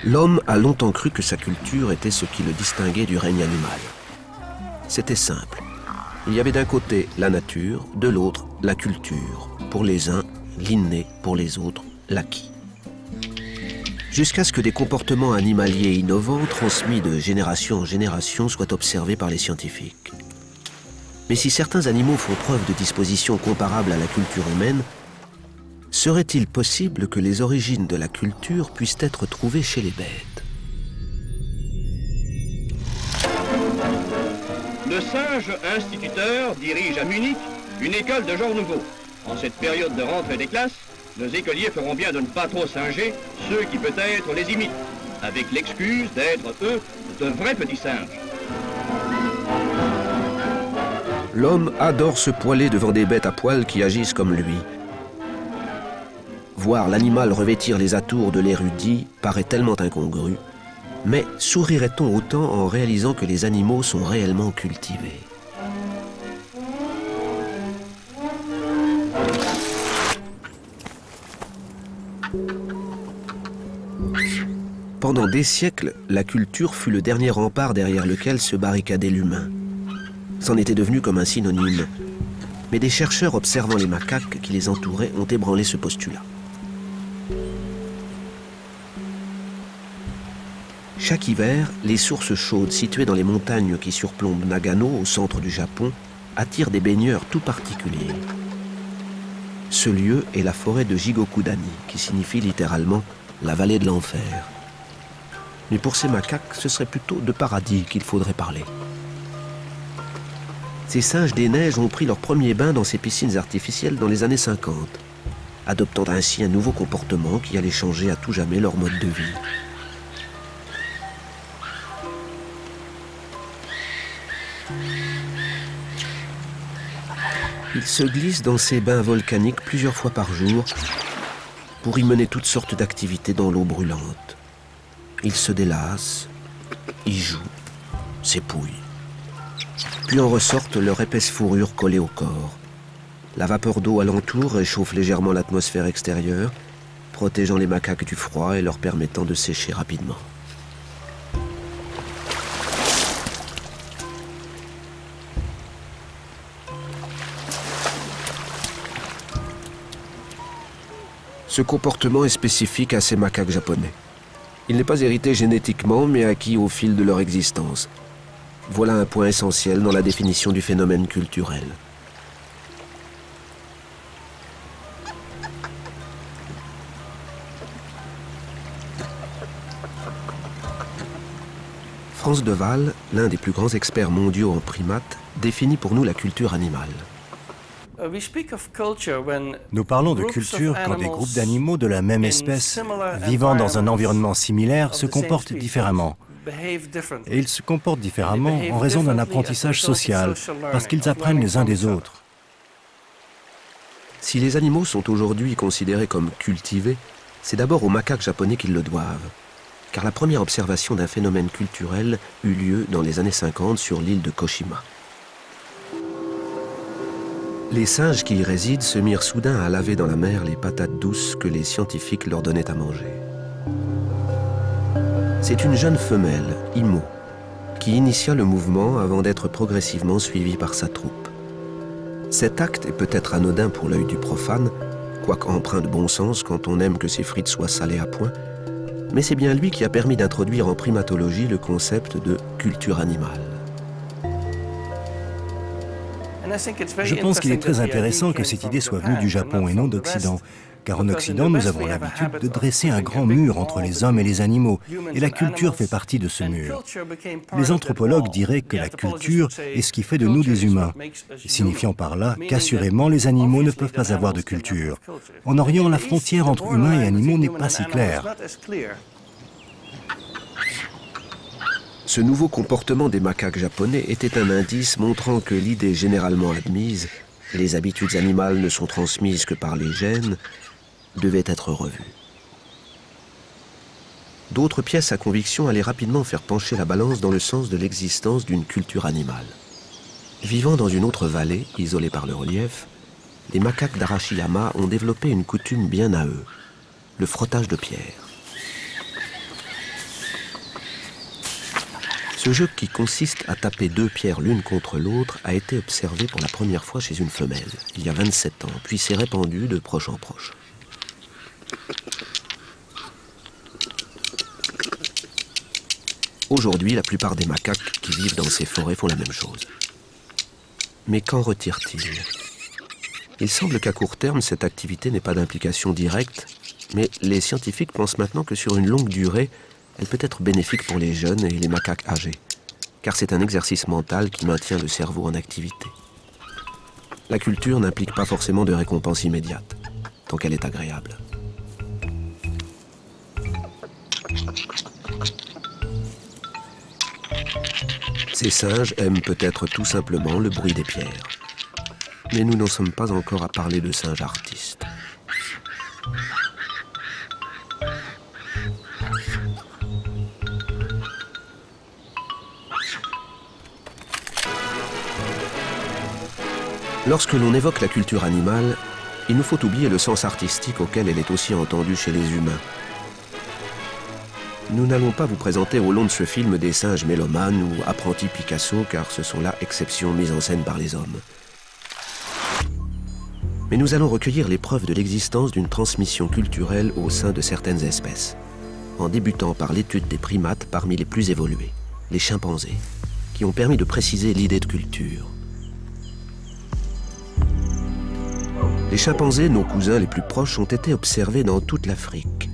L'homme a longtemps cru que sa culture était ce qui le distinguait du règne animal. C'était simple. Il y avait d'un côté la nature, de l'autre la culture. Pour les uns, l'inné, pour les autres, l'acquis. Jusqu'à ce que des comportements animaliers innovants, transmis de génération en génération, soient observés par les scientifiques. Mais si certains animaux font preuve de dispositions comparables à la culture humaine, serait-il possible que les origines de la culture puissent être trouvées chez les bêtes? Le singe instituteur dirige à Munich une école de genre nouveau. En cette période de rentrée des classes, nos écoliers feront bien de ne pas trop singer ceux qui peut-être les imitent, avec l'excuse d'être, eux, de vrais petits singes. L'homme adore se poiler devant des bêtes à poil qui agissent comme lui. Voir l'animal revêtir les atours de l'érudit paraît tellement incongru, mais sourirait-on autant en réalisant que les animaux sont réellement cultivés? Pendant des siècles, la culture fut le dernier rempart derrière lequel se barricadait l'humain. C'en était devenu comme un synonyme. Mais des chercheurs observant les macaques qui les entouraient ont ébranlé ce postulat. Chaque hiver, les sources chaudes situées dans les montagnes qui surplombent Nagano, au centre du Japon, attirent des baigneurs tout particuliers. Ce lieu est la forêt de Jigokudani, qui signifie littéralement la vallée de l'enfer. Mais pour ces macaques, ce serait plutôt de paradis qu'il faudrait parler. Ces singes des neiges ont pris leur premier bain dans ces piscines artificielles dans les années 50, adoptant ainsi un nouveau comportement qui allait changer à tout jamais leur mode de vie. Ils se glissent dans ces bains volcaniques plusieurs fois par jour pour y mener toutes sortes d'activités dans l'eau brûlante. Ils se délassent, y jouent, s'épouillent. Puis en ressortent leur épaisse fourrure collée au corps. La vapeur d'eau alentour réchauffe légèrement l'atmosphère extérieure, protégeant les macaques du froid et leur permettant de sécher rapidement. Ce comportement est spécifique à ces macaques japonais. Il n'est pas hérité génétiquement, mais acquis au fil de leur existence. Voilà un point essentiel dans la définition du phénomène culturel. Franz de Waal, l'un des plus grands experts mondiaux en primates, définit pour nous la culture animale. Nous parlons de culture quand des groupes d'animaux de la même espèce, vivant dans un environnement similaire, se comportent différemment. Et ils se comportent différemment en raison d'un apprentissage social, parce qu'ils apprennent les uns des autres. Si les animaux sont aujourd'hui considérés comme cultivés, c'est d'abord aux macaques japonais qu'ils le doivent. Car la première observation d'un phénomène culturel eut lieu dans les années 50 sur l'île de Koshima. Les singes qui y résident se mirent soudain à laver dans la mer les patates douces que les scientifiques leur donnaient à manger. C'est une jeune femelle, Imo, qui initia le mouvement avant d'être progressivement suivie par sa troupe. Cet acte est peut-être anodin pour l'œil du profane, quoique empreint de bon sens quand on aime que ses frites soient salées à point, mais c'est bien lui qui a permis d'introduire en primatologie le concept de culture animale. Je pense qu'il est très intéressant que cette idée soit venue du Japon et non d'Occident, car en Occident, nous avons l'habitude de dresser un grand mur entre les hommes et les animaux, et la culture fait partie de ce mur. Les anthropologues diraient que la culture est ce qui fait de nous des humains, signifiant par là qu'assurément les animaux ne peuvent pas avoir de culture. En Orient, la frontière entre humains et animaux n'est pas si claire. Ce nouveau comportement des macaques japonais était un indice montrant que l'idée généralement admise, les habitudes animales ne sont transmises que par les gènes, devait être revue. D'autres pièces à conviction allaient rapidement faire pencher la balance dans le sens de l'existence d'une culture animale. Vivant dans une autre vallée, isolée par le relief, les macaques d'Arashiyama ont développé une coutume bien à eux, le frottage de pierres. Ce jeu qui consiste à taper deux pierres l'une contre l'autre a été observé pour la première fois chez une femelle, il y a 27 ans, puis s'est répandu de proche en proche. Aujourd'hui, la plupart des macaques qui vivent dans ces forêts font la même chose. Mais qu'en retire-t-il? Il semble qu'à court terme, cette activité n'ait pas d'implication directe, mais les scientifiques pensent maintenant que sur une longue durée, elle peut être bénéfique pour les jeunes et les macaques âgés, car c'est un exercice mental qui maintient le cerveau en activité. La culture n'implique pas forcément de récompense immédiate, tant qu'elle est agréable. Ces singes aiment peut-être tout simplement le bruit des pierres. Mais nous n'en sommes pas encore à parler de singes artistes. Lorsque l'on évoque la culture animale, il nous faut oublier le sens artistique auquel elle est aussi entendue chez les humains. Nous n'allons pas vous présenter au long de ce film des singes mélomanes ou apprentis Picasso, car ce sont là exceptions mises en scène par les hommes. Mais nous allons recueillir les preuves de l'existence d'une transmission culturelle au sein de certaines espèces, en débutant par l'étude des primates parmi les plus évolués, les chimpanzés, qui ont permis de préciser l'idée de culture. Les chimpanzés, nos cousins les plus proches, ont été observés dans toute l'Afrique.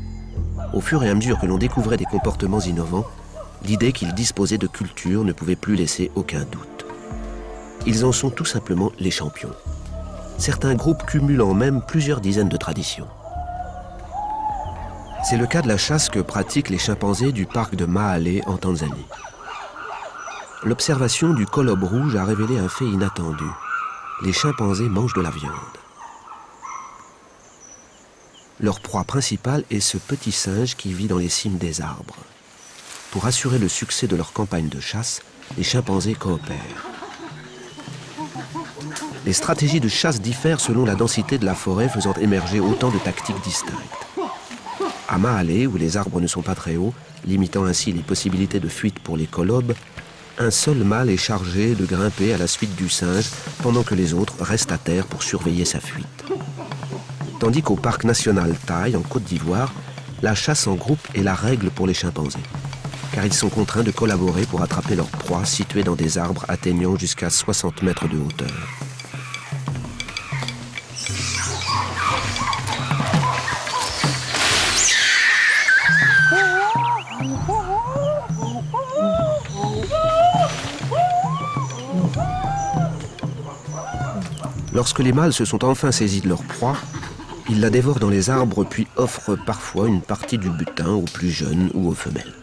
Au fur et à mesure que l'on découvrait des comportements innovants, l'idée qu'ils disposaient de culture ne pouvait plus laisser aucun doute. Ils en sont tout simplement les champions. Certains groupes cumulant même plusieurs dizaines de traditions. C'est le cas de la chasse que pratiquent les chimpanzés du parc de Mahale en Tanzanie. L'observation du colobe rouge a révélé un fait inattendu. Les chimpanzés mangent de la viande. Leur proie principale est ce petit singe qui vit dans les cimes des arbres. Pour assurer le succès de leur campagne de chasse, les chimpanzés coopèrent. Les stratégies de chasse diffèrent selon la densité de la forêt, faisant émerger autant de tactiques distinctes. À Mahale, où les arbres ne sont pas très hauts, limitant ainsi les possibilités de fuite pour les colobes, un seul mâle est chargé de grimper à la suite du singe, pendant que les autres restent à terre pour surveiller sa fuite. Tandis qu'au parc national Taï, en Côte d'Ivoire, la chasse en groupe est la règle pour les chimpanzés, car ils sont contraints de collaborer pour attraper leur proie située dans des arbres atteignant jusqu'à 60 mètres de hauteur. Lorsque les mâles se sont enfin saisis de leur proie, ils la dévorent dans les arbres puis offrent parfois une partie du butin aux plus jeunes ou aux femelles.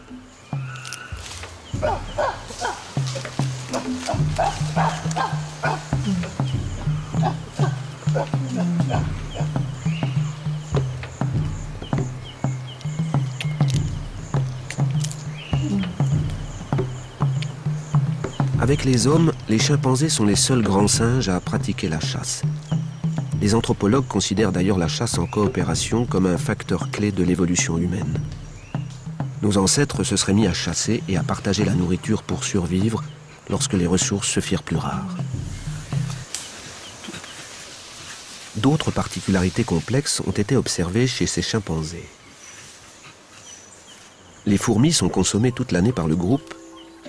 Avec les hommes, les chimpanzés sont les seuls grands singes à pratiquer la chasse. Les anthropologues considèrent d'ailleurs la chasse en coopération comme un facteur clé de l'évolution humaine. Nos ancêtres se seraient mis à chasser et à partager la nourriture pour survivre lorsque les ressources se firent plus rares. D'autres particularités complexes ont été observées chez ces chimpanzés. Les fourmis sont consommées toute l'année par le groupe,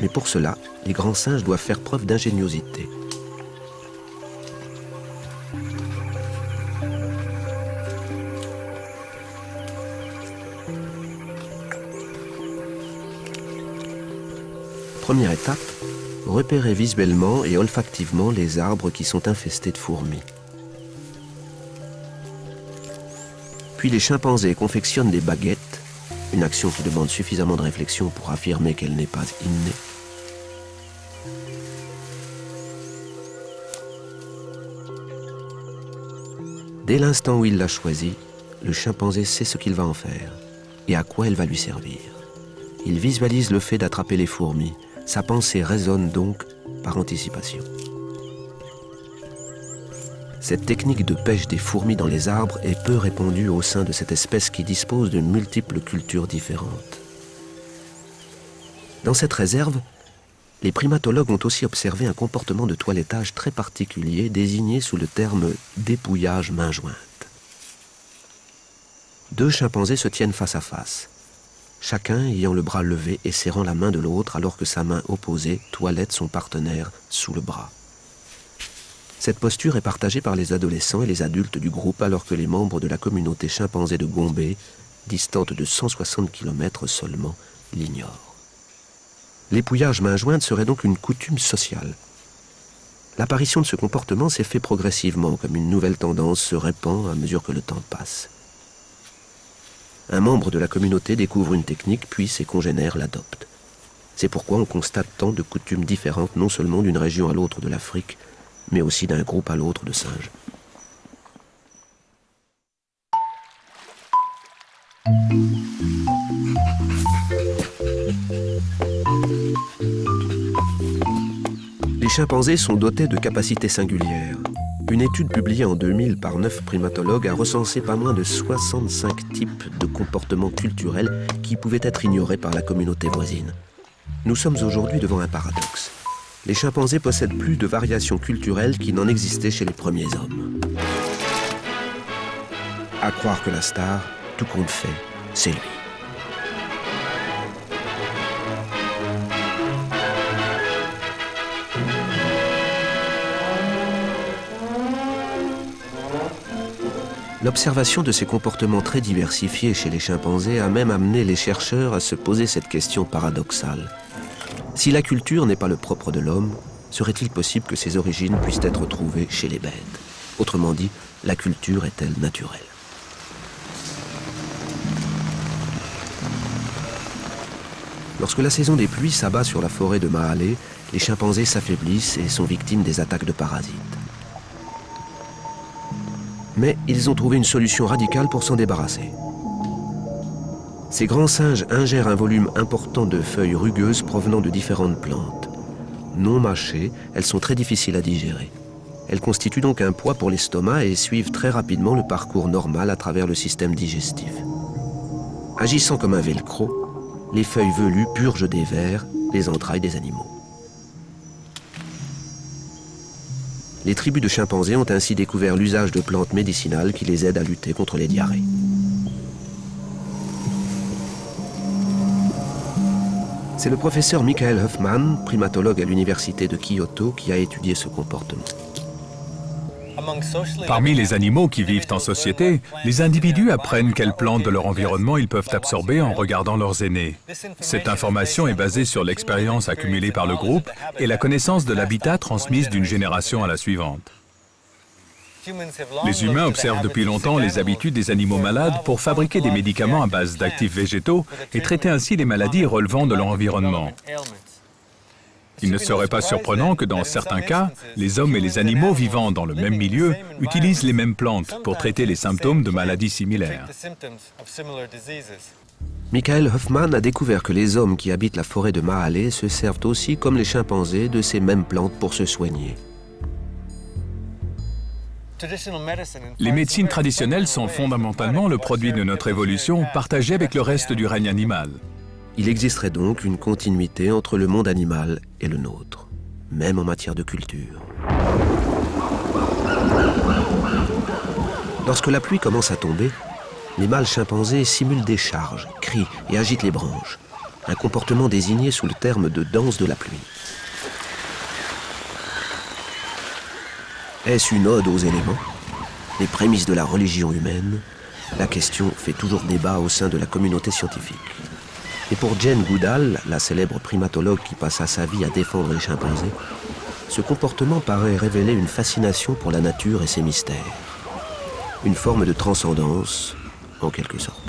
mais pour cela, les grands singes doivent faire preuve d'ingéniosité. Première étape, repérer visuellement et olfactivement les arbres qui sont infestés de fourmis. Puis les chimpanzés confectionnent des baguettes, une action qui demande suffisamment de réflexion pour affirmer qu'elle n'est pas innée. Dès l'instant où il l'a choisie, le chimpanzé sait ce qu'il va en faire et à quoi elle va lui servir. Il visualise le fait d'attraper les fourmis. Sa pensée résonne donc par anticipation. Cette technique de pêche des fourmis dans les arbres est peu répandue au sein de cette espèce qui dispose de multiples cultures différentes. Dans cette réserve, les primatologues ont aussi observé un comportement de toilettage très particulier désigné sous le terme dépouillage main jointe. Deux chimpanzés se tiennent face à face, chacun ayant le bras levé et serrant la main de l'autre alors que sa main opposée toilette son partenaire sous le bras. Cette posture est partagée par les adolescents et les adultes du groupe alors que les membres de la communauté chimpanzé de Gombe, distante de 160 km seulement, l'ignorent. L'épouillage main jointe serait donc une coutume sociale. L'apparition de ce comportement s'est fait progressivement, comme une nouvelle tendance se répand à mesure que le temps passe. Un membre de la communauté découvre une technique, puis ses congénères l'adoptent. C'est pourquoi on constate tant de coutumes différentes, non seulement d'une région à l'autre de l'Afrique, mais aussi d'un groupe à l'autre de singes. Les chimpanzés sont dotés de capacités singulières. Une étude publiée en 2000 par 9 primatologues a recensé pas moins de 65 types de comportements culturels qui pouvaient être ignorés par la communauté voisine. Nous sommes aujourd'hui devant un paradoxe. Les chimpanzés possèdent plus de variations culturelles qui n'en existaient chez les premiers hommes. À croire que la star, tout compte fait, c'est lui. L'observation de ces comportements très diversifiés chez les chimpanzés a même amené les chercheurs à se poser cette question paradoxale. Si la culture n'est pas le propre de l'homme, serait-il possible que ses origines puissent être trouvées chez les bêtes? Autrement dit, la culture est-elle naturelle? Lorsque la saison des pluies s'abat sur la forêt de Mahale, les chimpanzés s'affaiblissent et sont victimes des attaques de parasites. Mais ils ont trouvé une solution radicale pour s'en débarrasser. Ces grands singes ingèrent un volume important de feuilles rugueuses provenant de différentes plantes. Non mâchées, elles sont très difficiles à digérer. Elles constituent donc un poids pour l'estomac et suivent très rapidement le parcours normal à travers le système digestif. Agissant comme un velcro, les feuilles velues purgent des vers les entrailles des animaux. Les tribus de chimpanzés ont ainsi découvert l'usage de plantes médicinales qui les aident à lutter contre les diarrhées. C'est le professeur Michael Huffman, primatologue à l'université de Kyoto, qui a étudié ce comportement. Parmi les animaux qui vivent en société, les individus apprennent quelles plantes de leur environnement ils peuvent absorber en regardant leurs aînés. Cette information est basée sur l'expérience accumulée par le groupe et la connaissance de l'habitat transmise d'une génération à la suivante. Les humains observent depuis longtemps les habitudes des animaux malades pour fabriquer des médicaments à base d'actifs végétaux et traiter ainsi les maladies relevant de leur environnement. Il ne serait pas surprenant que dans certains cas, les hommes et les animaux vivant dans le même milieu utilisent les mêmes plantes pour traiter les symptômes de maladies similaires. Michael Huffman a découvert que les hommes qui habitent la forêt de Mahale se servent aussi, comme les chimpanzés, de ces mêmes plantes pour se soigner. Les médecines traditionnelles sont fondamentalement le produit de notre évolution partagée avec le reste du règne animal. Il existerait donc une continuité entre le monde animal et le nôtre, même en matière de culture. Lorsque la pluie commence à tomber, les mâles chimpanzés simulent des charges, crient et agitent les branches, un comportement désigné sous le terme de danse de la pluie. Est-ce une ode aux éléments? Les prémices de la religion humaine? La question fait toujours débat au sein de la communauté scientifique. Et pour Jane Goodall, la célèbre primatologue qui passa sa vie à défendre les chimpanzés, ce comportement paraît révéler une fascination pour la nature et ses mystères. Une forme de transcendance, en quelque sorte.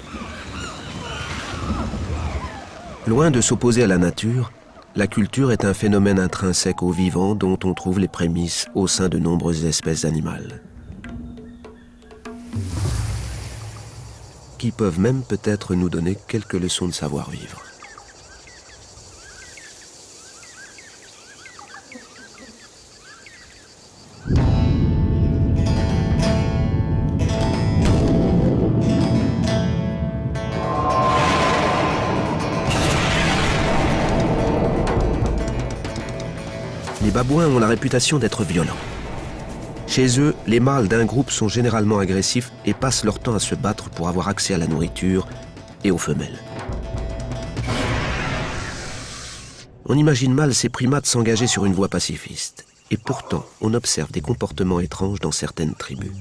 Loin de s'opposer à la nature, la culture est un phénomène intrinsèque au vivant dont on trouve les prémices au sein de nombreuses espèces animales. qui peuvent même peut-être nous donner quelques leçons de savoir-vivre. Les babouins ont la réputation d'être violents. Chez eux, les mâles d'un groupe sont généralement agressifs et passent leur temps à se battre pour avoir accès à la nourriture et aux femelles. On imagine mal ces primates s'engager sur une voie pacifiste. Et pourtant, on observe des comportements étranges dans certaines tribus.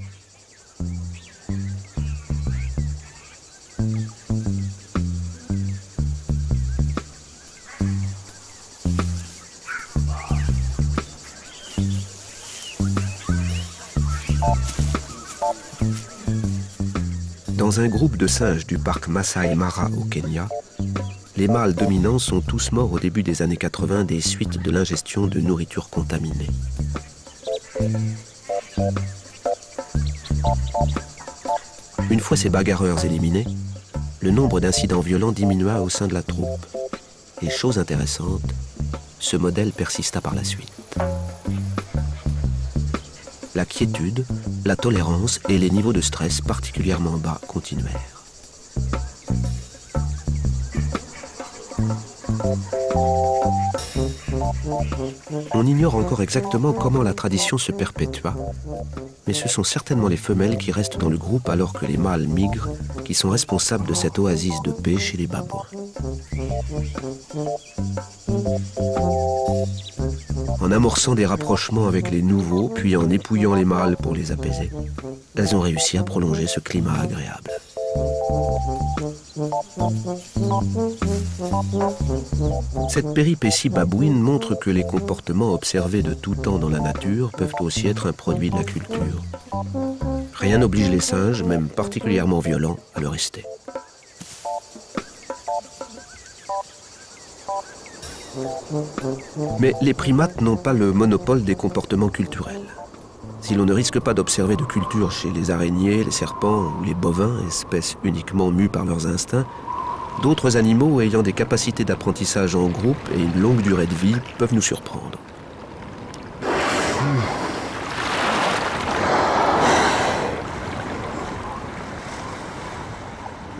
Dans un groupe de singes du parc Masai Mara au Kenya, les mâles dominants sont tous morts au début des années 80 des suites de l'ingestion de nourriture contaminée. Une fois ces bagarreurs éliminés, le nombre d'incidents violents diminua au sein de la troupe. Et chose intéressante, ce modèle persista par la suite. La quiétude, la tolérance et les niveaux de stress particulièrement bas continuèrent. On ignore encore exactement comment la tradition se perpétua, mais ce sont certainement les femelles qui restent dans le groupe alors que les mâles migrent qui sont responsables de cette oasis de paix chez les babouins. En amorçant des rapprochements avec les nouveaux, puis en épouillant les mâles pour les apaiser, elles ont réussi à prolonger ce climat agréable. Cette péripétie babouine montre que les comportements observés de tout temps dans la nature peuvent aussi être un produit de la culture. Rien n'oblige les singes, même particulièrement violents, à le rester. Mais les primates n'ont pas le monopole des comportements culturels. Si l'on ne risque pas d'observer de culture chez les araignées, les serpents ou les bovins, espèces uniquement mues par leurs instincts, d'autres animaux ayant des capacités d'apprentissage en groupe et une longue durée de vie peuvent nous surprendre.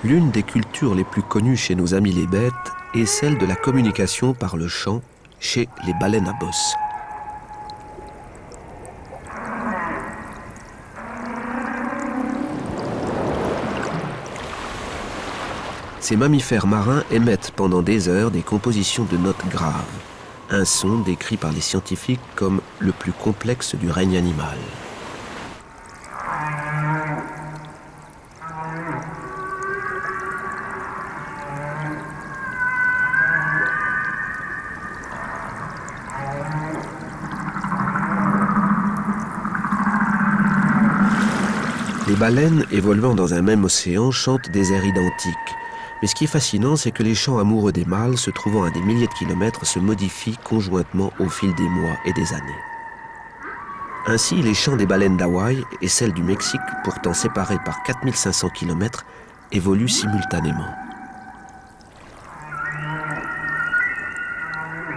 L'une des cultures les plus connues chez nos amis les bêtes est celle de la communication par le chant chez les baleines à bosse. Ces mammifères marins émettent pendant des heures des compositions de notes graves, un son décrit par les scientifiques comme le plus complexe du règne animal. Les baleines, évoluant dans un même océan, chantent des airs identiques. Mais ce qui est fascinant, c'est que les chants amoureux des mâles, se trouvant à des milliers de kilomètres, se modifient conjointement au fil des mois et des années. Ainsi, les chants des baleines d'Hawaï et celles du Mexique, pourtant séparées par 4500 kilomètres, évoluent simultanément.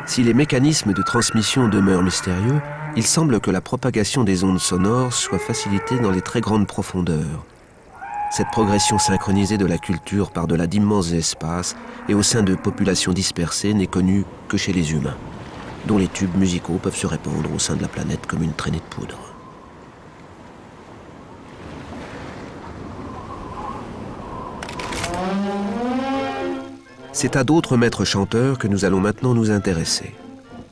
Si les mécanismes de transmission demeurent mystérieux, il semble que la propagation des ondes sonores soit facilitée dans les très grandes profondeurs. Cette progression synchronisée de la culture par-delà d'immenses espaces et au sein de populations dispersées n'est connue que chez les humains, dont les tubes musicaux peuvent se répandre au sein de la planète comme une traînée de poudre. C'est à d'autres maîtres chanteurs que nous allons maintenant nous intéresser,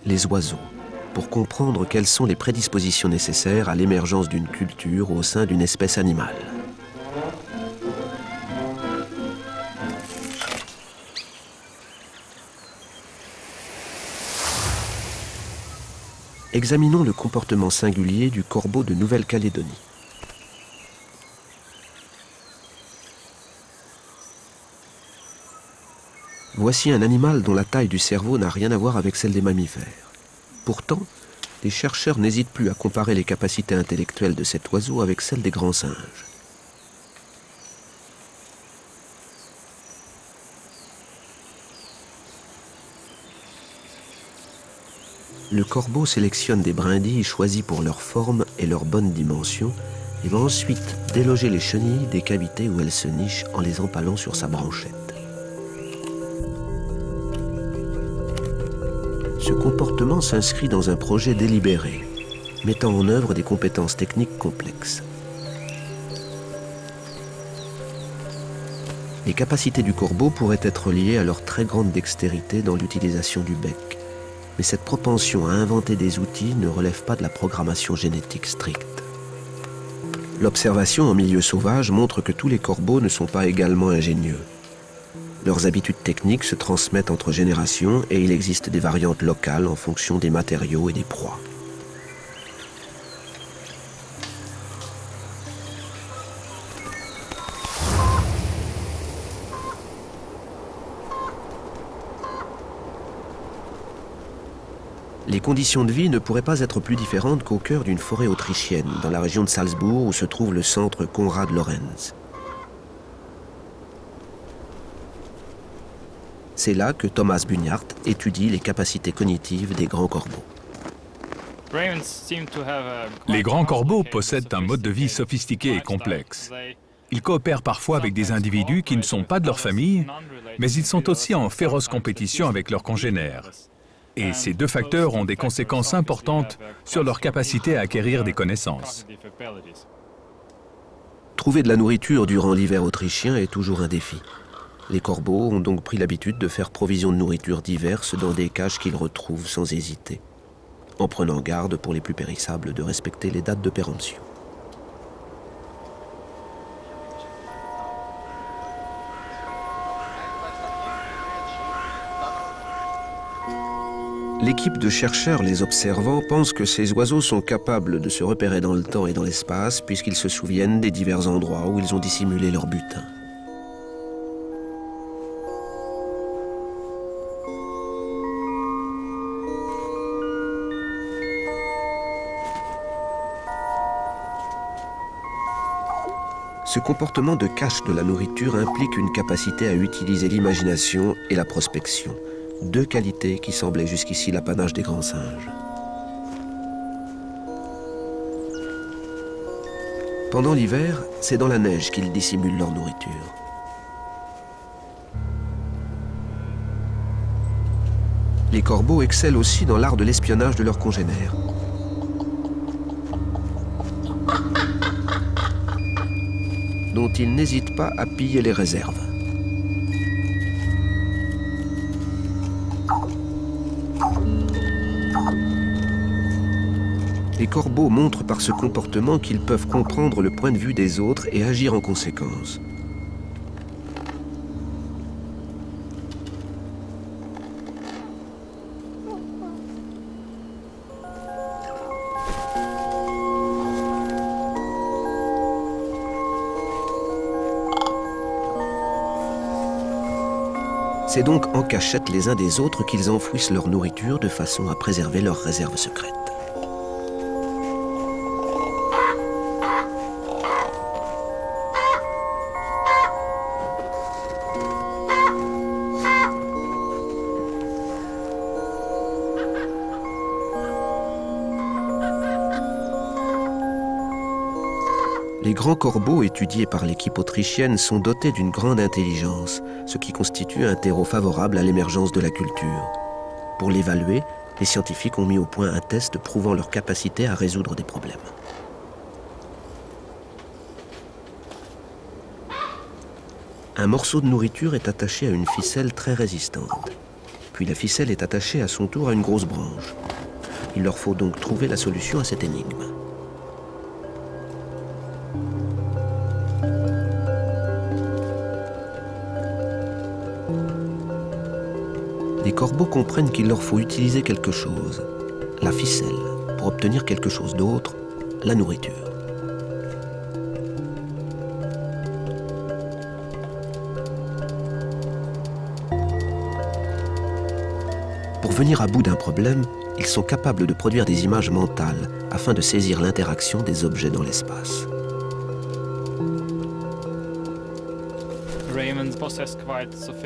les oiseaux, pour comprendre quelles sont les prédispositions nécessaires à l'émergence d'une culture au sein d'une espèce animale. Examinons le comportement singulier du corbeau de Nouvelle-Calédonie. Voici un animal dont la taille du cerveau n'a rien à voir avec celle des mammifères. Pourtant, les chercheurs n'hésitent plus à comparer les capacités intellectuelles de cet oiseau avec celles des grands singes. le corbeau sélectionne des brindilles choisies pour leur forme et leur bonne dimension et va ensuite déloger les chenilles des cavités où elles se nichent en les empalant sur sa branchette. Ce comportement s'inscrit dans un projet délibéré, mettant en œuvre des compétences techniques complexes. Les capacités du corbeau pourraient être liées à leur très grande dextérité dans l'utilisation du bec. Mais cette propension à inventer des outils ne relève pas de la programmation génétique stricte. L'observation en milieu sauvage montre que tous les corbeaux ne sont pas également ingénieux. Leurs habitudes techniques se transmettent entre générations et il existe des variantes locales en fonction des matériaux et des proies. Les conditions de vie ne pourraient pas être plus différentes qu'au cœur d'une forêt autrichienne, dans la région de Salzbourg où se trouve le centre Konrad Lorenz. C'est là que Thomas Bunyart étudie les capacités cognitives des grands corbeaux. Les grands corbeaux possèdent un mode de vie sophistiqué et complexe. Ils coopèrent parfois avec des individus qui ne sont pas de leur famille, mais ils sont aussi en féroce compétition avec leurs congénères. Et ces deux facteurs ont des conséquences importantes sur leur capacité à acquérir des connaissances. Trouver de la nourriture durant l'hiver autrichien est toujours un défi. Les corbeaux ont donc pris l'habitude de faire provision de nourriture diverses dans des caches qu'ils retrouvent sans hésiter, en prenant garde pour les plus périssables de respecter les dates de péremption. L'équipe de chercheurs les observant pense que ces oiseaux sont capables de se repérer dans le temps et dans l'espace puisqu'ils se souviennent des divers endroits où ils ont dissimulé leur butin. Ce comportement de cache de la nourriture implique une capacité à utiliser l'imagination et la prospection. Deux qualités qui semblaient jusqu'ici l'apanage des grands singes. Pendant l'hiver, c'est dans la neige qu'ils dissimulent leur nourriture. Les corbeaux excellent aussi dans l'art de l'espionnage de leurs congénères. Dont ils n'hésitent pas à piller les réserves. Les corbeaux montrent par ce comportement qu'ils peuvent comprendre le point de vue des autres et agir en conséquence. C'est donc en cachette les uns des autres qu'ils enfouissent leur nourriture de façon à préserver leurs réserves secrètes. Les grands corbeaux étudiés par l'équipe autrichienne sont dotés d'une grande intelligence, ce qui constitue un terreau favorable à l'émergence de la culture. Pour l'évaluer, les scientifiques ont mis au point un test prouvant leur capacité à résoudre des problèmes. Un morceau de nourriture est attaché à une ficelle très résistante. Puis la ficelle est attachée à son tour à une grosse branche. Il leur faut donc trouver la solution à cette énigme. Les corbeaux comprennent qu'il leur faut utiliser quelque chose, la ficelle, pour obtenir quelque chose d'autre, la nourriture. Pour venir à bout d'un problème, ils sont capables de produire des images mentales afin de saisir l'interaction des objets dans l'espace.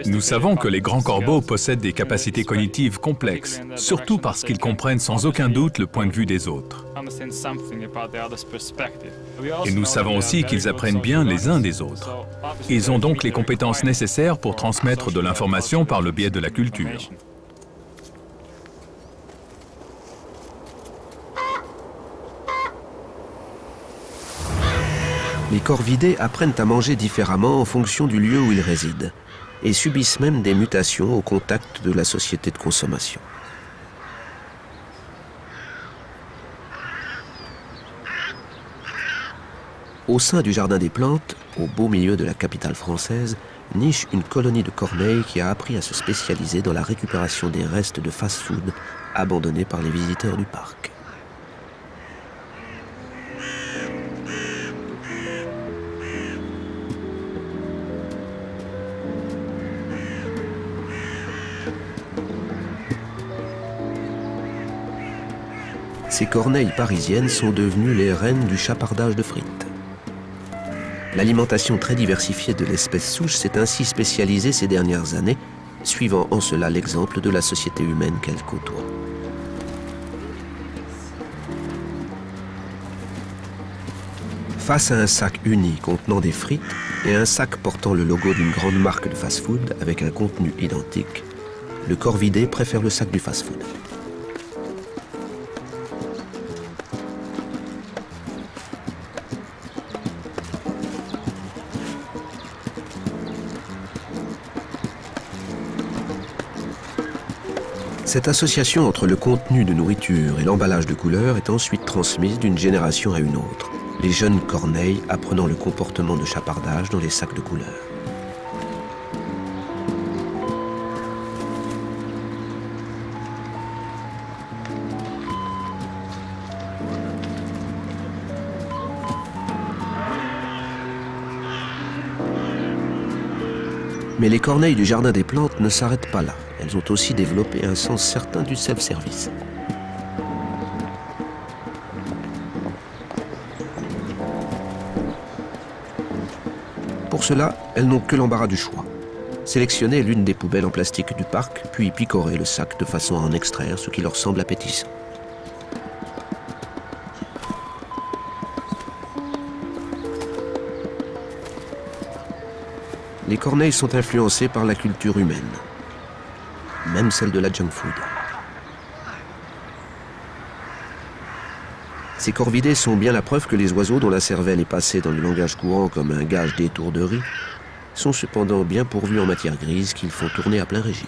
Nous savons que les grands corbeaux possèdent des capacités cognitives complexes, surtout parce qu'ils comprennent sans aucun doute le point de vue des autres. Et nous savons aussi qu'ils apprennent bien les uns des autres. Ils ont donc les compétences nécessaires pour transmettre de l'information par le biais de la culture. Les corvidés apprennent à manger différemment en fonction du lieu où ils résident et subissent même des mutations au contact de la société de consommation. Au sein du Jardin des Plantes, au beau milieu de la capitale française, niche une colonie de corneilles qui a appris à se spécialiser dans la récupération des restes de fast-food abandonnés par les visiteurs du parc. Ces corneilles parisiennes sont devenues les reines du chapardage de frites. L'alimentation très diversifiée de l'espèce souche s'est ainsi spécialisée ces dernières années, suivant en cela l'exemple de la société humaine qu'elle côtoie. Face à un sac uni contenant des frites et un sac portant le logo d'une grande marque de fast-food avec un contenu identique, le corvidé préfère le sac du fast-food. Cette association entre le contenu de nourriture et l'emballage de couleurs est ensuite transmise d'une génération à une autre, les jeunes corneilles apprenant le comportement de chapardage dans les sacs de couleurs. Mais les corneilles du Jardin des Plantes ne s'arrêtent pas là. Elles ont aussi développé un sens certain du self-service. Pour cela, elles n'ont que l'embarras du choix. Sélectionner l'une des poubelles en plastique du parc, puis picorer le sac de façon à en extraire ce qui leur semble appétissant. Les corneilles sont influencées par la culture humaine, même celle de la junk food. Ces corvidés sont bien la preuve que les oiseaux dont la cervelle est passée dans le langage courant comme un gage d'étourderie sont cependant bien pourvus en matière grise qu'ils font tourner à plein régime.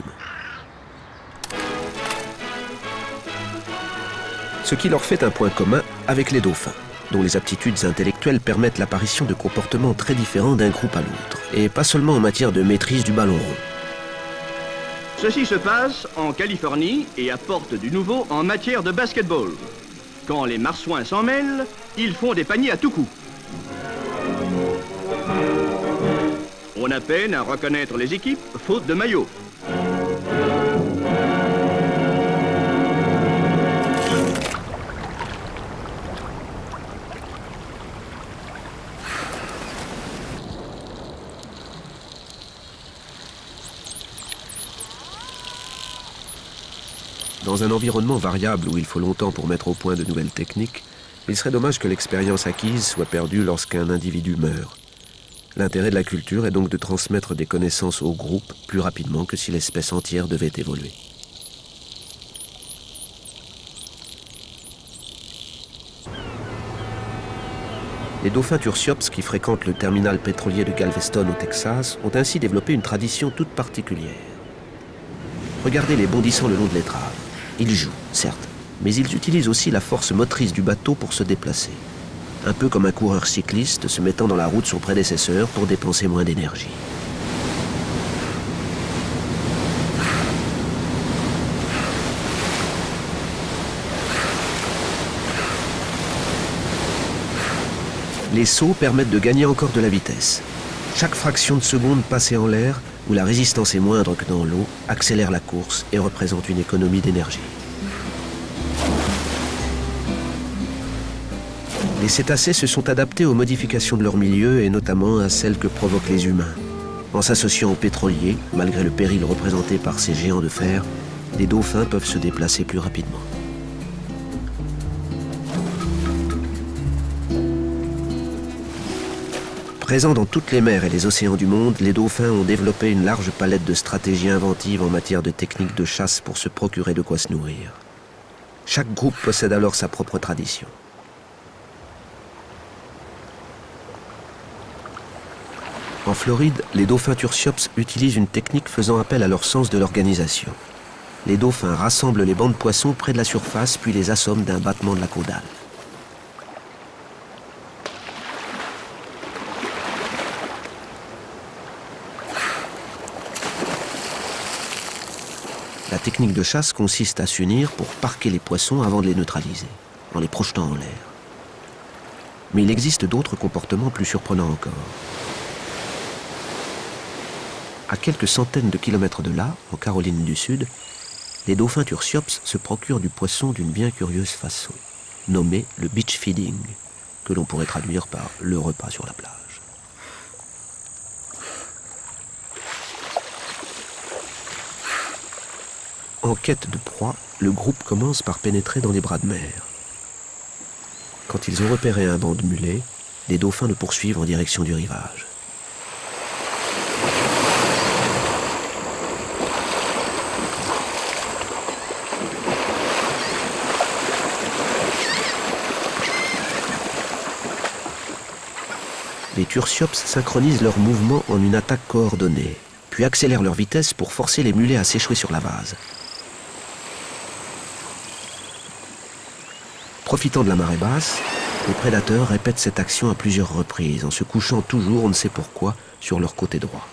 Ce qui leur fait un point commun avec les dauphins, dont les aptitudes intellectuelles permettent l'apparition de comportements très différents d'un groupe à l'autre, et pas seulement en matière de maîtrise du ballon rond. Ceci se passe en Californie et apporte du nouveau en matière de basketball. Quand les marsouins s'en mêlent, ils font des paniers à tout coup. On a peine à reconnaître les équipes, faute de maillot. Dans un environnement variable où il faut longtemps pour mettre au point de nouvelles techniques, il serait dommage que l'expérience acquise soit perdue lorsqu'un individu meurt. L'intérêt de la culture est donc de transmettre des connaissances au groupe plus rapidement que si l'espèce entière devait évoluer. Les dauphins tursiops qui fréquentent le terminal pétrolier de Galveston au Texas ont ainsi développé une tradition toute particulière. Regardez les bondissants le long de l'étrave. Ils jouent, certes, mais ils utilisent aussi la force motrice du bateau pour se déplacer. Un peu comme un coureur cycliste se mettant dans la roue de son prédécesseur pour dépenser moins d'énergie. Les sauts permettent de gagner encore de la vitesse. Chaque fraction de seconde passée en l'air, où la résistance est moindre que dans l'eau, accélère la course et représente une économie d'énergie. Les cétacés se sont adaptés aux modifications de leur milieu et notamment à celles que provoquent les humains. En s'associant aux pétroliers, malgré le péril représenté par ces géants de fer, les dauphins peuvent se déplacer plus rapidement. Présents dans toutes les mers et les océans du monde, les dauphins ont développé une large palette de stratégies inventives en matière de techniques de chasse pour se procurer de quoi se nourrir. Chaque groupe possède alors sa propre tradition. En Floride, les dauphins Tursiops utilisent une technique faisant appel à leur sens de l'organisation. Les dauphins rassemblent les bancs de poissons près de la surface, puis les assomment d'un battement de la caudale. La technique de chasse consiste à s'unir pour parquer les poissons avant de les neutraliser, en les projetant en l'air. Mais il existe d'autres comportements plus surprenants encore. À quelques centaines de kilomètres de là, en Caroline du Sud, les dauphins Tursiops se procurent du poisson d'une bien curieuse façon, nommé le beach feeding, que l'on pourrait traduire par le repas sur la plage. En quête de proie, le groupe commence par pénétrer dans les bras de mer. Quand ils ont repéré un banc de mulets, les dauphins le poursuivent en direction du rivage. Les Tursiops synchronisent leurs mouvements en une attaque coordonnée, puis accélèrent leur vitesse pour forcer les mulets à s'échouer sur la vase. Profitant de la marée basse, les prédateurs répètent cette action à plusieurs reprises, en se couchant toujours, on ne sait pourquoi, sur leur côté droit.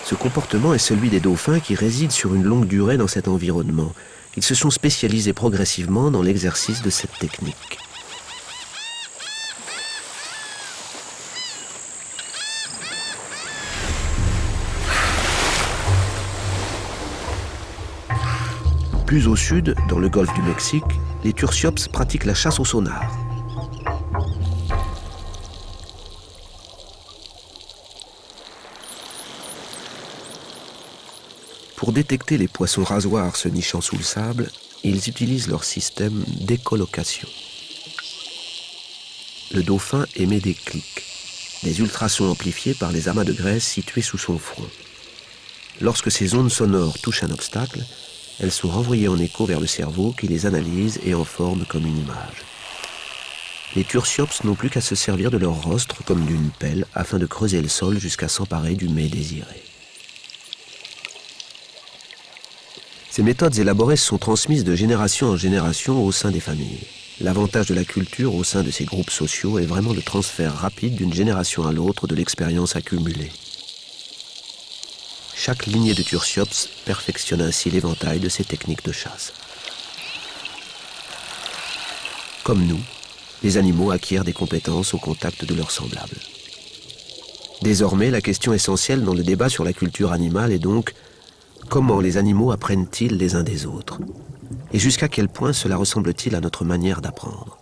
Ce comportement est celui des dauphins qui résident sur une longue durée dans cet environnement. Ils se sont spécialisés progressivement dans l'exercice de cette technique. Plus au sud, dans le golfe du Mexique, les Tursiops pratiquent la chasse au sonar. Pour détecter les poissons rasoirs se nichant sous le sable, ils utilisent leur système d'écholocation. Le dauphin émet des clics, des ultrasons amplifiés par les amas de graisse situés sous son front. Lorsque ces ondes sonores touchent un obstacle, elles sont renvoyées en écho vers le cerveau qui les analyse et en forme comme une image. Les Tursiops n'ont plus qu'à se servir de leur rostre comme d'une pelle afin de creuser le sol jusqu'à s'emparer du mets désiré. Ces méthodes élaborées sont transmises de génération en génération au sein des familles. L'avantage de la culture au sein de ces groupes sociaux est vraiment le transfert rapide d'une génération à l'autre de l'expérience accumulée. Chaque lignée de Tursiops perfectionne ainsi l'éventail de ces techniques de chasse. Comme nous, les animaux acquièrent des compétences au contact de leurs semblables. Désormais, la question essentielle dans le débat sur la culture animale est donc comment les animaux apprennent-ils les uns des autres? Et jusqu'à quel point cela ressemble-t-il à notre manière d'apprendre?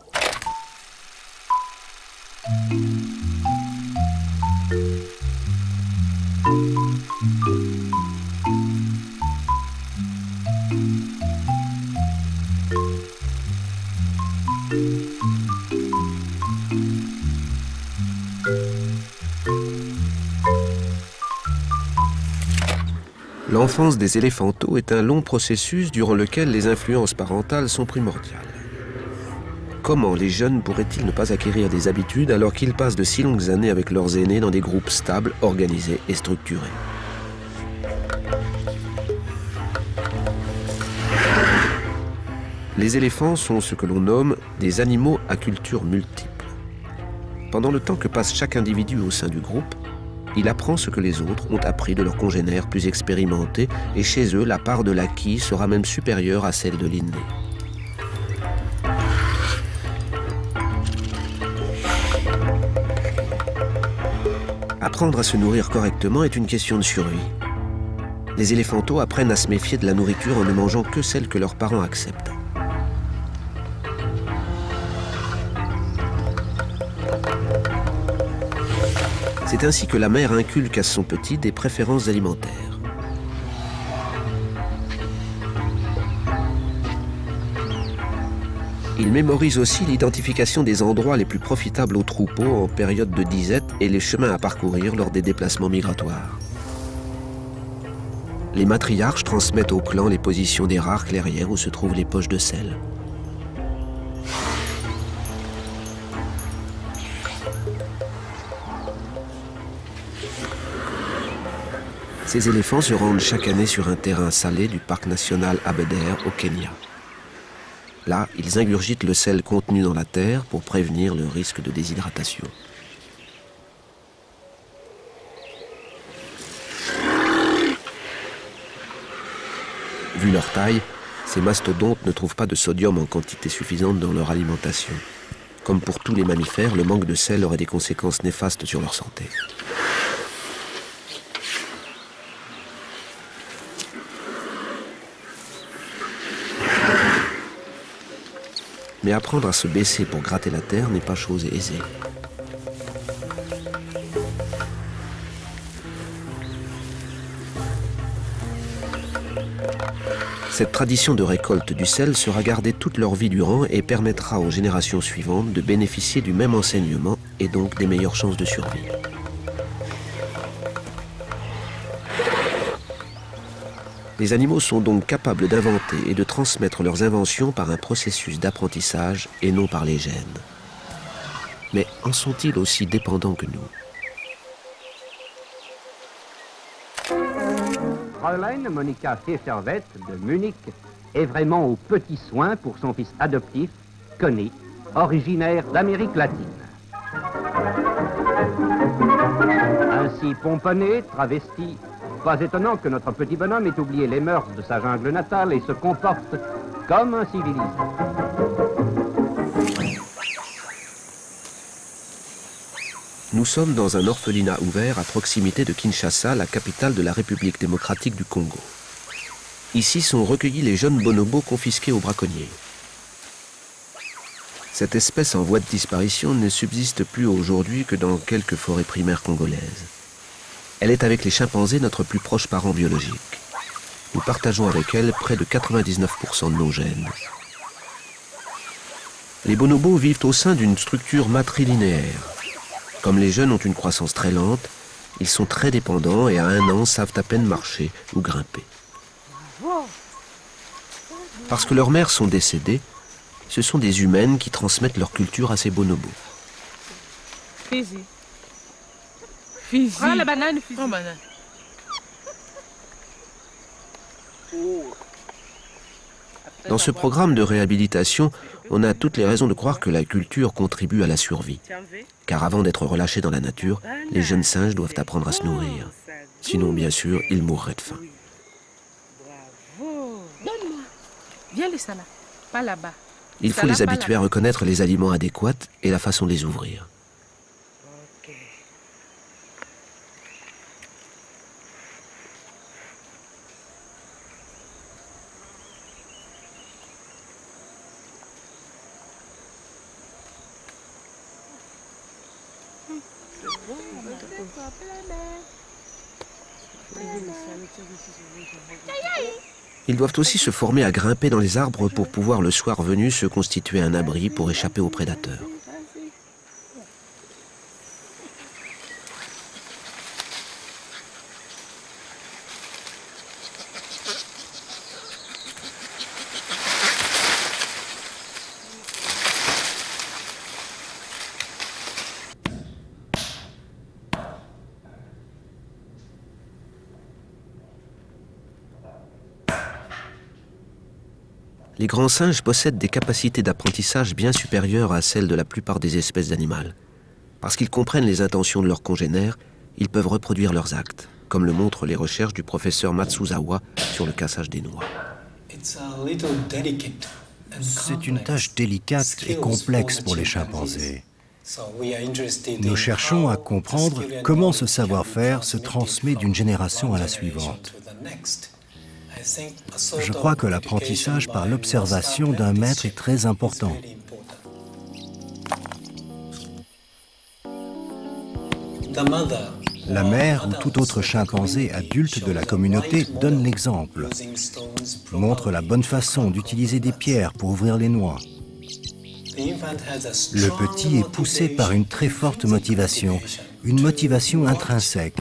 L'enfance des éléphanteaux est un long processus durant lequel les influences parentales sont primordiales. Comment les jeunes pourraient-ils ne pas acquérir des habitudes alors qu'ils passent de si longues années avec leurs aînés dans des groupes stables, organisés et structurés? Les éléphants sont ce que l'on nomme des animaux à culture multiple. Pendant le temps que passe chaque individu au sein du groupe, il apprend ce que les autres ont appris de leurs congénères plus expérimentés et chez eux, la part de l'acquis sera même supérieure à celle de l'inné. Apprendre à se nourrir correctement est une question de survie. Les éléphanteaux apprennent à se méfier de la nourriture en ne mangeant que celle que leurs parents acceptent. C'est ainsi que la mère inculque à son petit des préférences alimentaires. Il mémorise aussi l'identification des endroits les plus profitables aux troupeaux en période de disette et les chemins à parcourir lors des déplacements migratoires. Les matriarches transmettent au clan les positions des rares clairières où se trouvent les poches de sel. Ces éléphants se rendent chaque année sur un terrain salé du parc national Aberdare au Kenya. Là, ils ingurgitent le sel contenu dans la terre pour prévenir le risque de déshydratation. Vu leur taille, ces mastodontes ne trouvent pas de sodium en quantité suffisante dans leur alimentation. Comme pour tous les mammifères, le manque de sel aurait des conséquences néfastes sur leur santé. Mais apprendre à se baisser pour gratter la terre n'est pas chose aisée. Cette tradition de récolte du sel sera gardée toute leur vie durant et permettra aux générations suivantes de bénéficier du même enseignement et donc des meilleures chances de survie. Les animaux sont donc capables d'inventer et de transmettre leurs inventions par un processus d'apprentissage et non par les gènes. Mais en sont-ils aussi dépendants que nous? Fräulein Monika Hefervet de Munich est vraiment aux petits soins pour son fils adoptif, Conny, originaire d'Amérique latine. Ainsi pomponné, travesti, pas étonnant que notre petit bonhomme ait oublié les mœurs de sa jungle natale et se comporte comme un civilisé. Nous sommes dans un orphelinat ouvert à proximité de Kinshasa, la capitale de la République démocratique du Congo. Ici sont recueillis les jeunes bonobos confisqués aux braconniers. Cette espèce en voie de disparition ne subsiste plus aujourd'hui que dans quelques forêts primaires congolaises. Elle est avec les chimpanzés notre plus proche parent biologique. Nous partageons avec elle près de 99% de nos gènes. Les bonobos vivent au sein d'une structure matrilinéaire. Comme les jeunes ont une croissance très lente, ils sont très dépendants et à 1 an savent à peine marcher ou grimper. Parce que leurs mères sont décédées, ce sont des humaines qui transmettent leur culture à ces bonobos. Prends la banane, Fizi. Oh, banane. Dans ce programme de réhabilitation, on a toutes les raisons de croire que la culture contribue à la survie. Car avant d'être relâchés dans la nature, les jeunes singes doivent apprendre à se nourrir. Sinon, bien sûr, ils mourraient de faim. Bravo. Donne-moi. Viens laisser là, pas là-bas. Il faut les habituer à reconnaître les aliments adéquats et la façon de les ouvrir. Ils doivent aussi se former à grimper dans les arbres pour pouvoir le soir venu se constituer un abri pour échapper aux prédateurs. Les grands singes possèdent des capacités d'apprentissage bien supérieures à celles de la plupart des espèces animales. Parce qu'ils comprennent les intentions de leurs congénères, ils peuvent reproduire leurs actes, comme le montrent les recherches du professeur Matsuzawa sur le cassage des noix. C'est une tâche délicate et complexe pour les chimpanzés. Nous cherchons à comprendre comment ce savoir-faire se transmet d'une génération à la suivante. Je crois que l'apprentissage par l'observation d'un maître est très important. La mère ou tout autre chimpanzé adulte de la communauté donne l'exemple, montre la bonne façon d'utiliser des pierres pour ouvrir les noix. Le petit est poussé par une très forte motivation, une motivation intrinsèque,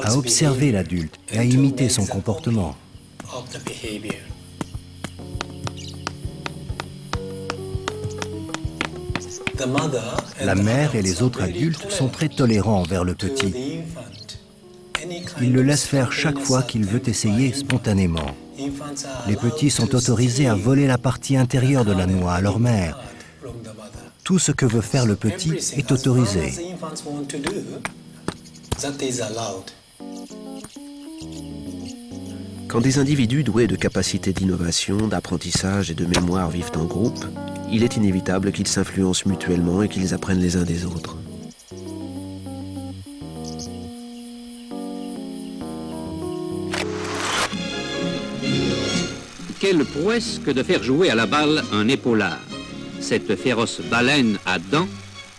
à observer l'adulte et à imiter son comportement. La mère et les autres adultes sont très tolérants envers le petit. Ils le laissent faire chaque fois qu'il veut essayer spontanément. Les petits sont autorisés à voler la partie intérieure de la noix à leur mère. Tout ce que veut faire le petit est autorisé. Quand des individus doués de capacités d'innovation, d'apprentissage et de mémoire vivent en groupe, il est inévitable qu'ils s'influencent mutuellement et qu'ils apprennent les uns des autres. Quelle prouesse que de faire jouer à la balle un épaulard. Cette féroce baleine à dents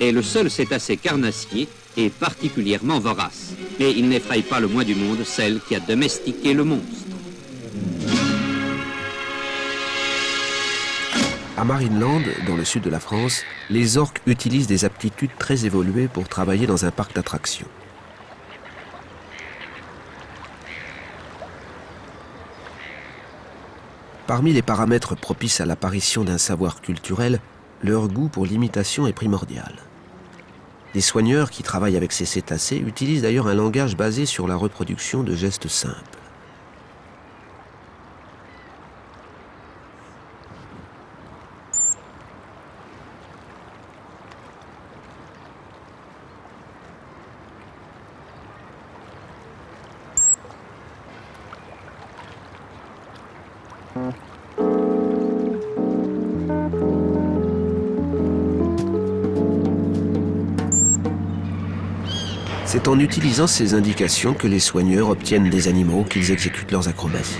est le seul cétacé carnassier et particulièrement vorace. Mais il n'effraie pas le moins du monde celle qui a domestiqué le monstre. À Marineland, dans le sud de la France, les orques utilisent des aptitudes très évoluées pour travailler dans un parc d'attractions. Parmi les paramètres propices à l'apparition d'un savoir culturel, leur goût pour l'imitation est primordial. Les soigneurs qui travaillent avec ces cétacés utilisent d'ailleurs un langage basé sur la reproduction de gestes simples. C'est en utilisant ces indications que les soigneurs obtiennent des animaux qu'ils exécutent leurs acrobaties.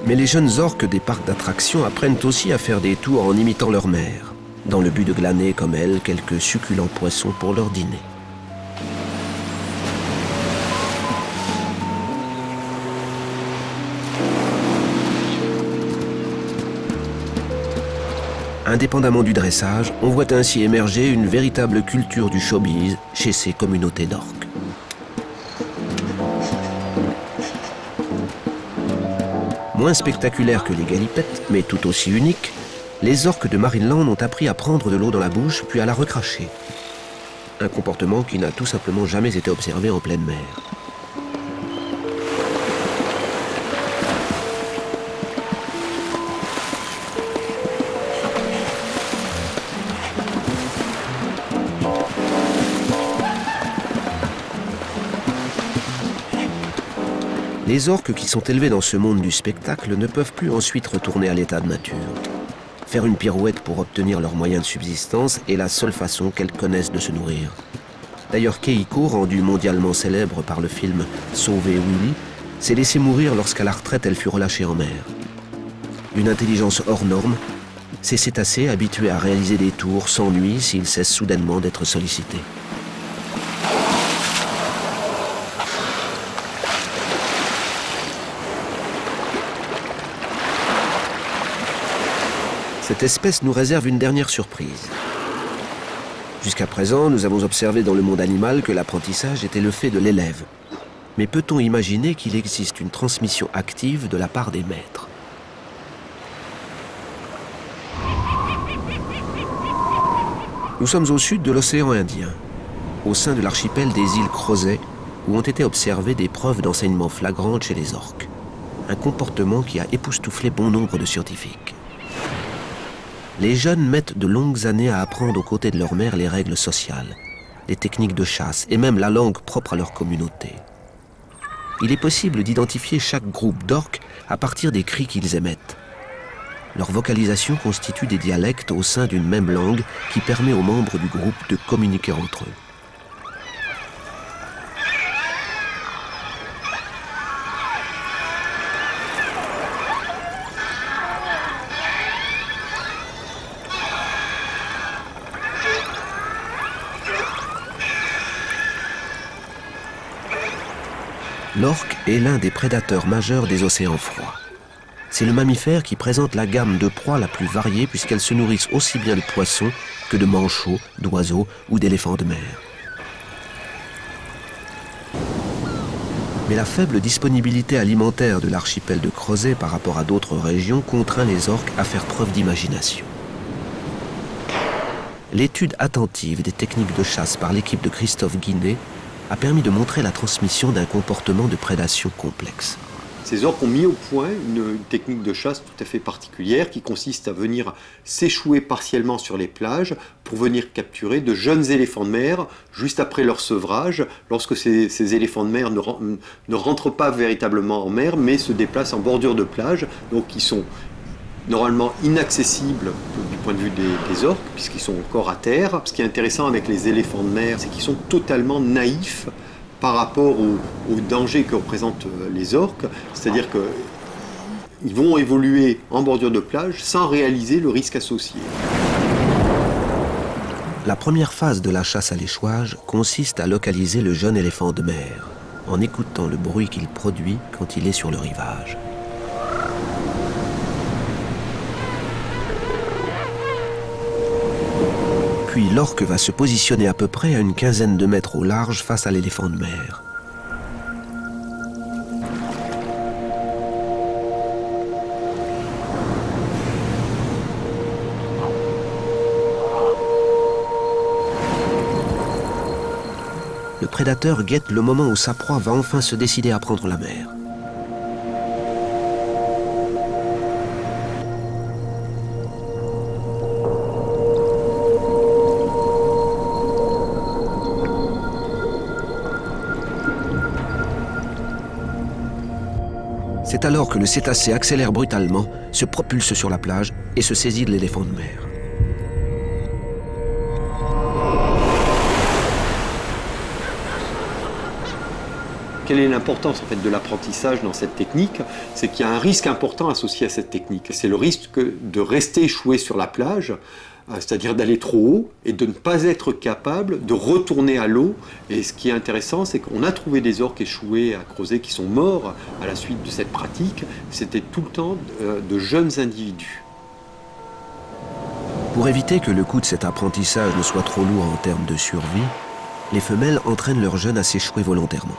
Mais les jeunes orques des parcs d'attractions apprennent aussi à faire des tours en imitant leur mère, dans le but de glaner comme elle quelques succulents poissons pour leur dîner. Indépendamment du dressage, on voit ainsi émerger une véritable culture du showbiz chez ces communautés d'orques. Moins spectaculaires que les galipettes, mais tout aussi uniques, les orques de Marineland ont appris à prendre de l'eau dans la bouche puis à la recracher. Un comportement qui n'a tout simplement jamais été observé en pleine mer. Les orques qui sont élevés dans ce monde du spectacle ne peuvent plus ensuite retourner à l'état de nature. Faire une pirouette pour obtenir leurs moyens de subsistance est la seule façon qu'elles connaissent de se nourrir. D'ailleurs, Keiko, rendu mondialement célèbre par le film « Sauver Willy », s'est laissée mourir lorsqu'à la retraite elle fut relâchée en mer. Une intelligence hors norme, ces cétacés habitués à réaliser des tours s'ennuient s'ils cessent soudainement d'être sollicités. Cette espèce nous réserve une dernière surprise. Jusqu'à présent, nous avons observé dans le monde animal que l'apprentissage était le fait de l'élève. Mais peut-on imaginer qu'il existe une transmission active de la part des maîtres? Nous sommes au sud de l'océan Indien, au sein de l'archipel des îles Crozet, où ont été observées des preuves d'enseignement flagrantes chez les orques. Un comportement qui a époustouflé bon nombre de scientifiques. Les jeunes mettent de longues années à apprendre aux côtés de leur mère les règles sociales, les techniques de chasse et même la langue propre à leur communauté. il est possible d'identifier chaque groupe d'orques à partir des cris qu'ils émettent. Leur vocalisation constitue des dialectes au sein d'une même langue qui permet aux membres du groupe de communiquer entre eux. L'orque est l'un des prédateurs majeurs des océans froids. C'est le mammifère qui présente la gamme de proies la plus variée puisqu'elles se nourrissent aussi bien de poissons que de manchots, d'oiseaux ou d'éléphants de mer. Mais la faible disponibilité alimentaire de l'archipel de Crozet par rapport à d'autres régions contraint les orques à faire preuve d'imagination. L'étude attentive des techniques de chasse par l'équipe de Christophe Guinet a permis de montrer la transmission d'un comportement de prédation complexe. Ces orques ont mis au point une technique de chasse tout à fait particulière qui consiste à venir s'échouer partiellement sur les plages pour venir capturer de jeunes éléphants de mer juste après leur sevrage, lorsque ces éléphants de mer ne rentrent pas véritablement en mer mais se déplacent en bordure de plage, donc ils sont normalement inaccessibles du point de vue des orques puisqu'ils sont encore à terre. Ce qui est intéressant avec les éléphants de mer, c'est qu'ils sont totalement naïfs par rapport au danger que représentent les orques, c'est-à-dire qu'ils vont évoluer en bordure de plage sans réaliser le risque associé. La première phase de la chasse à l'échouage consiste à localiser le jeune éléphant de mer, en écoutant le bruit qu'il produit quand il est sur le rivage. Puis l'orque va se positionner à peu près à une quinzaine de mètres au large face à l'éléphant de mer. Le prédateur guette le moment où sa proie va enfin se décider à prendre la mer. C'est alors que le cétacé accélère brutalement, se propulse sur la plage et se saisit de l'éléphant de mer. Quelle est l'importance en fait, de l'apprentissage dans cette technique? C'est qu'il y a un risque important associé à cette technique. C'est le risque de rester échoué sur la plage, c'est-à-dire d'aller trop haut et de ne pas être capable de retourner à l'eau. Et ce qui est intéressant, c'est qu'on a trouvé des orques échoués à Crozet qui sont morts à la suite de cette pratique. C'était tout le temps de jeunes individus. Pour éviter que le coût de cet apprentissage ne soit trop lourd en termes de survie, les femelles entraînent leurs jeunes à s'échouer volontairement.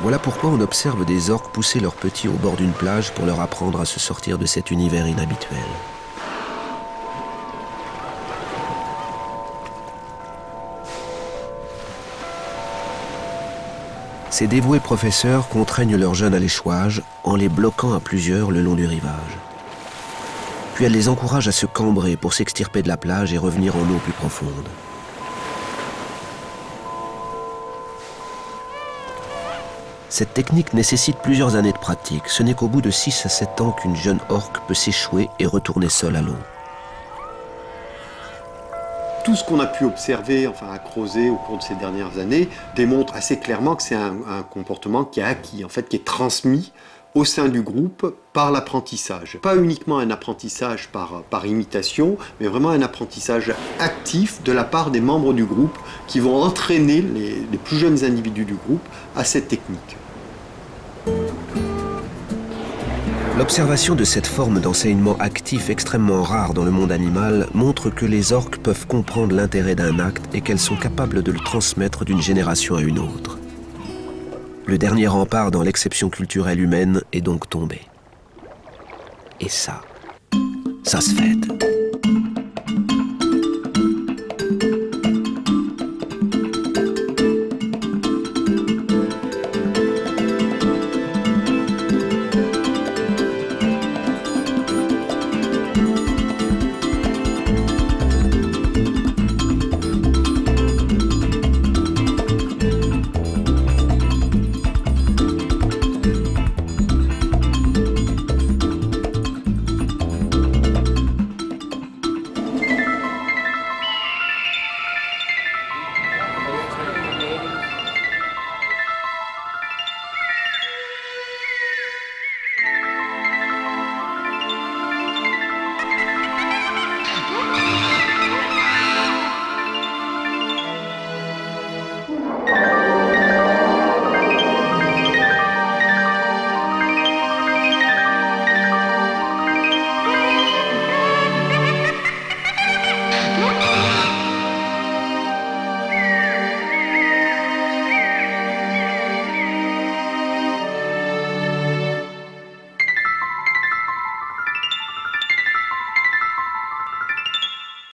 Voilà pourquoi on observe des orques pousser leurs petits au bord d'une plage pour leur apprendre à se sortir de cet univers inhabituel. Ces dévoués professeurs contraignent leurs jeunes à l'échouage en les bloquant à plusieurs le long du rivage. Puis elles les encouragent à se cambrer pour s'extirper de la plage et revenir en eau plus profonde. Cette technique nécessite plusieurs années de pratique. Ce n'est qu'au bout de 6 à 7 ans qu'une jeune orque peut s'échouer et retourner seule à l'eau. Tout ce qu'on a pu observer à Crozet au cours de ces dernières années démontre assez clairement que c'est un comportement qui est acquis, en fait, qui est transmis au sein du groupe par l'apprentissage. Pas uniquement un apprentissage par imitation, mais vraiment un apprentissage actif de la part des membres du groupe qui vont entraîner les plus jeunes individus du groupe à cette technique. L'observation de cette forme d'enseignement actif extrêmement rare dans le monde animal montre que les orques peuvent comprendre l'intérêt d'un acte et qu'elles sont capables de le transmettre d'une génération à une autre. Le dernier rempart dans l'exception culturelle humaine est donc tombé. Et ça se fête.